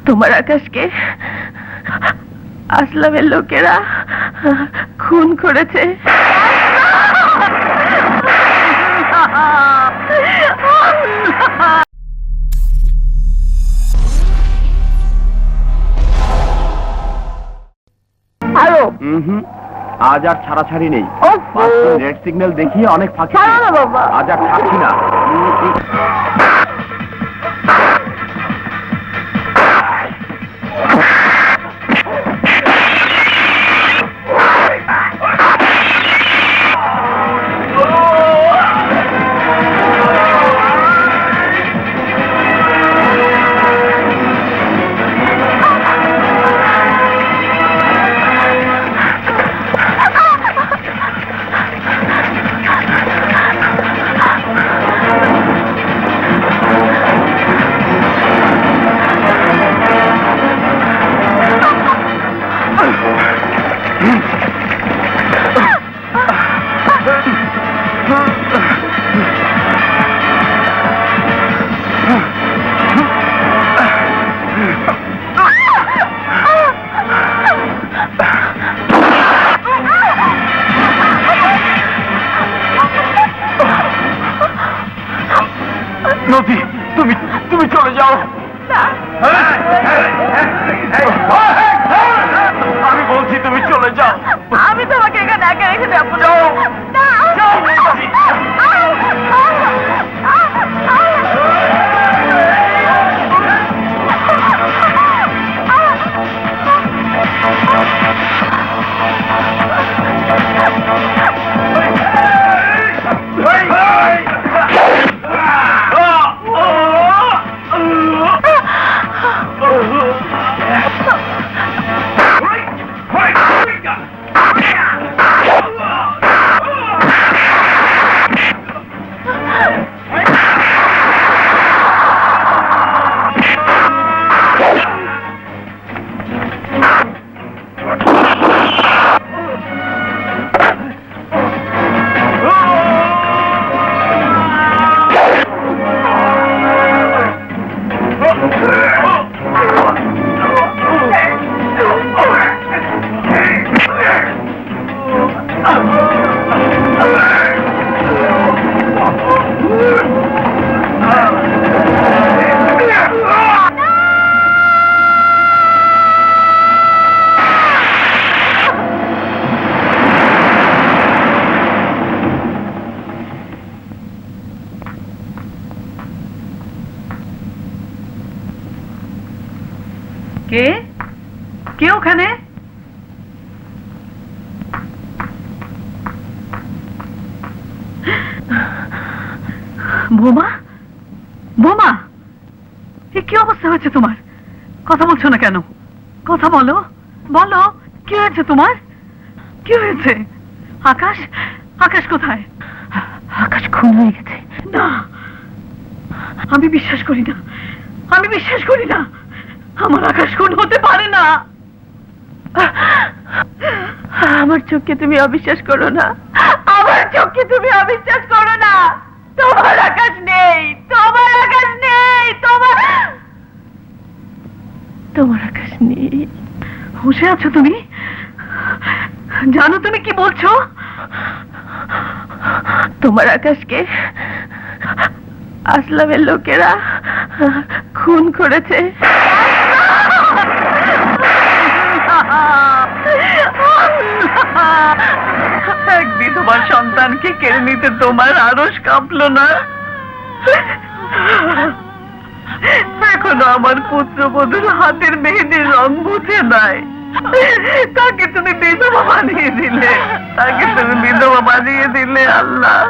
তোমার আকাশকে আসলামের লোকেরা খুন করেছে। আজ আর ছাড়াছাড়ি নেই। রেড সিগন্যাল দেখিয়ে অনেক ফাঁকি। আজ আর থাকছি না। নদী, তুমি চলে যাও। আমি বলছি তুমি চলে যাও। আমি তোমাকে এখানে একা রেখে যাবো। কে কে ওখানে? বোমা, বোমা, কি অবস্থা হয়েছে তোমার? কথা বলছো না কেন? কথা বলো, বলো, কি হয়েছে তোমার? কি হয়েছে? আকাশ, আকাশ কোথায়? আকাশ খুন হয়ে গেছে। না, আমি বিশ্বাস করি না, আমি বিশ্বাস করি না। আমার আকাশ খুন হতে পারে না। আমার চোখকে তুমি অবিশ্বাস করো না, আমার চোখকে তুমি অবিশ্বাস করো না। তোমার আকাশ নেই, তোমার আকাশ নেই, তোমার আকাশ নেই। হুঁশে আছো তুমি? জানো তুমি কি বলছো? তোমার আকাশকে আসলামের লোকেরা খুন করেছে। এক বিধবা সন্তানকে কেড়ে নিতে তোমার আরশ কাঁপলো না? এখনো আমার পুত্রবধূর হাতের মেহেদির রং বুঝে নাই। তাকে তুমি বিধবা বানিয়ে দিলে, তাকে তুমি বিধবা বানিয়ে দিলে। আল্লাহ,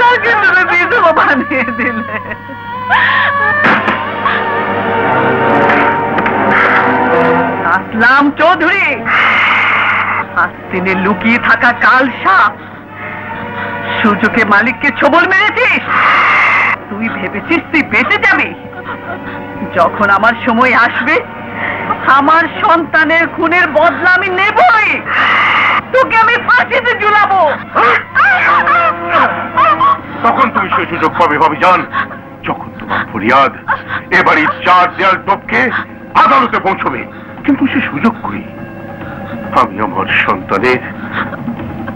তাকে তুমি বিধবা বানিয়ে দিলে। আসলাম চৌধুরী, আস্তিনে লুকিয়ে থাকা কাল সাপ, সুযোগে মালিককে ছবল মেরেছিস। তুই ভেবেছিস তুই বেঁচে যাবি? যখন আমার সময় আসবে, আমার সন্তানের খুনের বদলা আমি নেবই। তোকে আমি ফাঁসিতে ঝুলাবো। তখন তুমি সেই সুযোগ পাবে ভাবিজান, যখন তোমার ফরিয়াদ এবারই 4 দেয়াল টপকে আদালতে পৌঁছবে, কিন্তু সে সুযোগ করি আমি আমার সন্তানের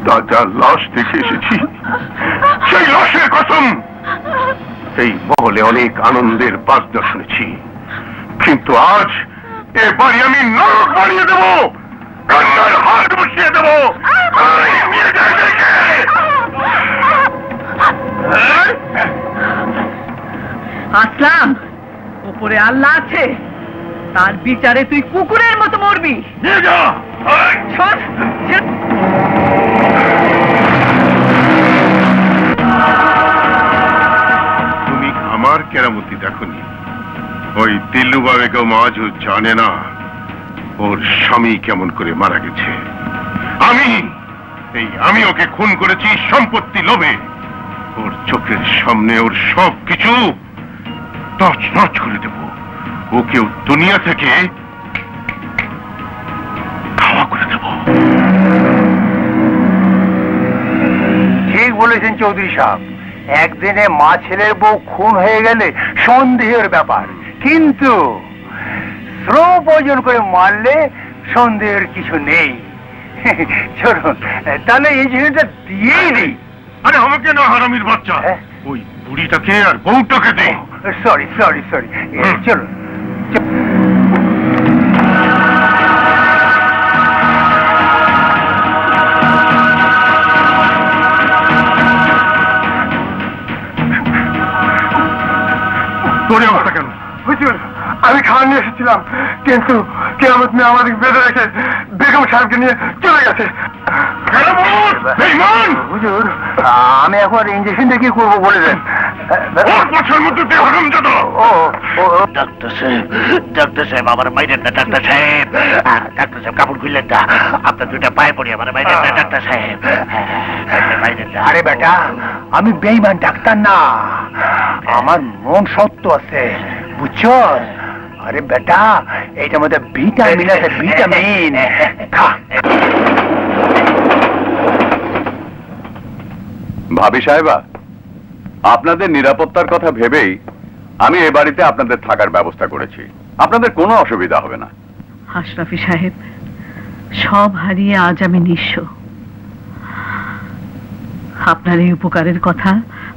তাজা লাশ দেখে এসেছি। সেই লাশের কসম এই মহলে অনেক আনন্দের বাজনা শুনেছি, কিন্তু আজ এ বাড়ি আমি নরক বানিয়ে দেব, কান্নার হাত বসিয়ে দেব। আসলাম, উপরে আল্লাহ আছে, তার বিচারে তুই কুকুরের মতো মরবি। নিয়ে যা। শোন, তুমি আমার কেরামতি দেখনি? ওই দিল্লুবা বেগম আজও জানে না ওর স্বামী কেমন করে মারা গেছে। আমি ওকে খুন করেছি সম্পত্তি লোভে। ওর চোখের সামনে ওর সব কিছু তছনছ করে দেব, ওকে দুনিয়া থেকে খাওয়া করে দেব। ঠিক বলেছেন চৌধুরী সাহেব, একদিনে মা ছেলের বউ খুন হয়ে গেলে সন্দেহের ব্যাপার, কিন্তু শ্রম প্রয়োজন করে মারলে সন্দেহের কিছু নেই। চলুন তাহলে এই জিনিসটা দিয়েই নেই। আরে আমাকে না, হারামির বাচ্চা, ওই বুড়িটাকে আর বউটাকে দে। সরি সরি সরি, চলুন। তোরে অবস্থা কেন? হুজুর, আমি খাওয়া নিয়ে এসেছিলাম, কিন্তু কেয়ামত মেয়ে আমাদের বেঁধে রেখে বেগম সাহেবকে নিয়ে চলে গেছে। হুজুর, আমি এখন ইঞ্জেকশনটা কি করবো বলে দেন। ডাক্তার সাহেব আমার মাইরেন না, ডাক্তার সাহেব, ডাক্তার সাহেব কাপড় খুললেন না, আপনার দুটা পায়ে পড়ি, আমার মাইরেন না ডাক্তার সাহেব, মাইরেন না। আরে বেটা, আমি বেঈমান ডাক্তার না, আমার মন সত্য আছে, বুঝছো? আরে বেটা, এইটার মধ্যে ভিটামিন আছে, ভিটামিন খা। ভাবি সাহেবা, আপনাদের নিরাপত্তার কথা ভেবেই আমি এ বাড়িতে আপনাদের থাকার ব্যবস্থা করেছি। আপনাদের কোনো অসুবিধা হবে না। আশরাফি সাহেব, সব হারিয়ে আজ আমি নিঃস্ব। আপনার এই উপকারের কথা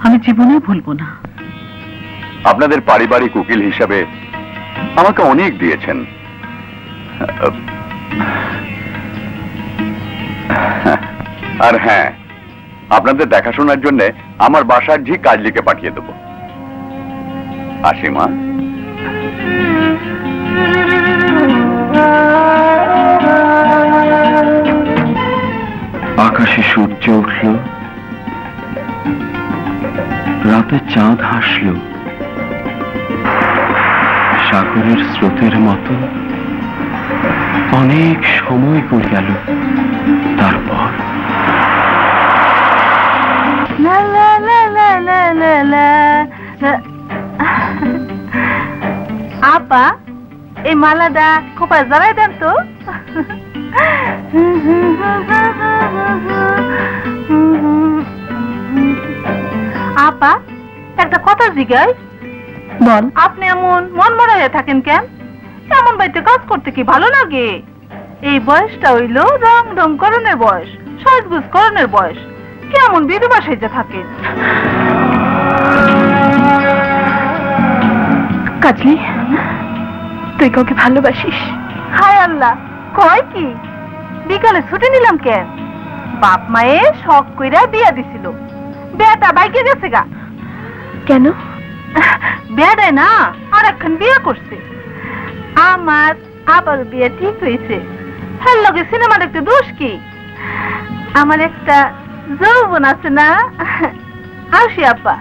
আমি জীবনে ভুলবো না। আপনাদের পারিবারিক উকিল হিসাবে আমাকে অনেক দিয়েছেন। আর হ্যাঁ, আপনাদের দেখাশোনার জন্য আমার বাসার ঝি কাজলিকে পাঠিয়ে দেব। আসি মা। আকাশে সূর্য উঠল, রাতে চাঁদ হাসল, সাগরের স্রোতের মতো অনেক সময় গড়ে গেল। তারপর আপা, এই মালাটা খোপায় জড়াই দেন তো। আপা, একটা কথা জিজ্ঞাই। বল। আপনি এমন মন মরা হয়ে থাকেন কেন? এমন বাড়িতে কাজ করতে কি ভালো লাগে? এই বয়সটা হইল রং রং করণের বয়স, সাজগুজ করণের বয়স। কেমন বিধবা সেজে থাকেন? কাজলি, তুই কাউকে ভালোবাসিস? হায় আল্লাহ, কয় কি? বিকালে ছুটি নিলাম কেন? বাপ মায়ে শখ কইরা বিয়া দিছিল, বিয়াটা বাইকে গেছে গা। কেন? বিয়াটাই না, আর একখান বিয়া করছে। আমার আবার বিয়ে ঠিক হয়েছে। হ্যাঁ, লগে সিনেমা দেখতে দোষ কি? আমার একটা যৌবন আছে না। আসি আব্বা।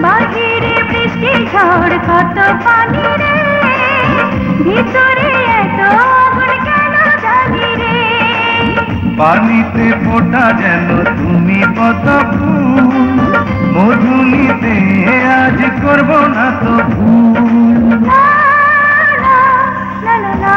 বাহিরে বৃষ্টি ঝড় কত পানি রে, ভিতরে এত আগুন কেন জানি রে। পানিতে ফোটা যেন তুমি পদ্ম ফুল, মধুনিতে আজ করব না তো ভুল। লা, লা, লা, লা, লা।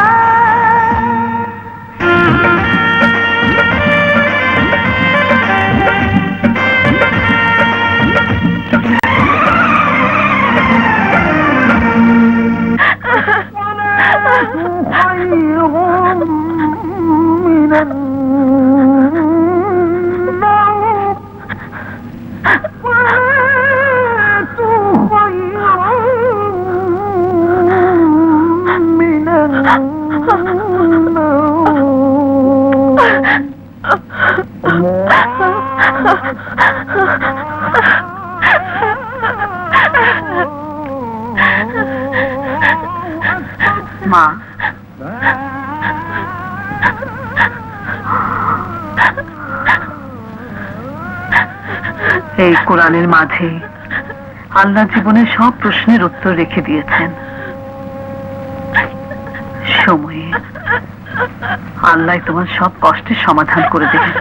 মা, এই কোরআনের মাঝে আল্লাহ জীবনের সব প্রশ্নের উত্তর রেখে দিয়েছেন। সময়ে আল্লাহ তোমার সব কষ্টের সমাধান করে দেবেন।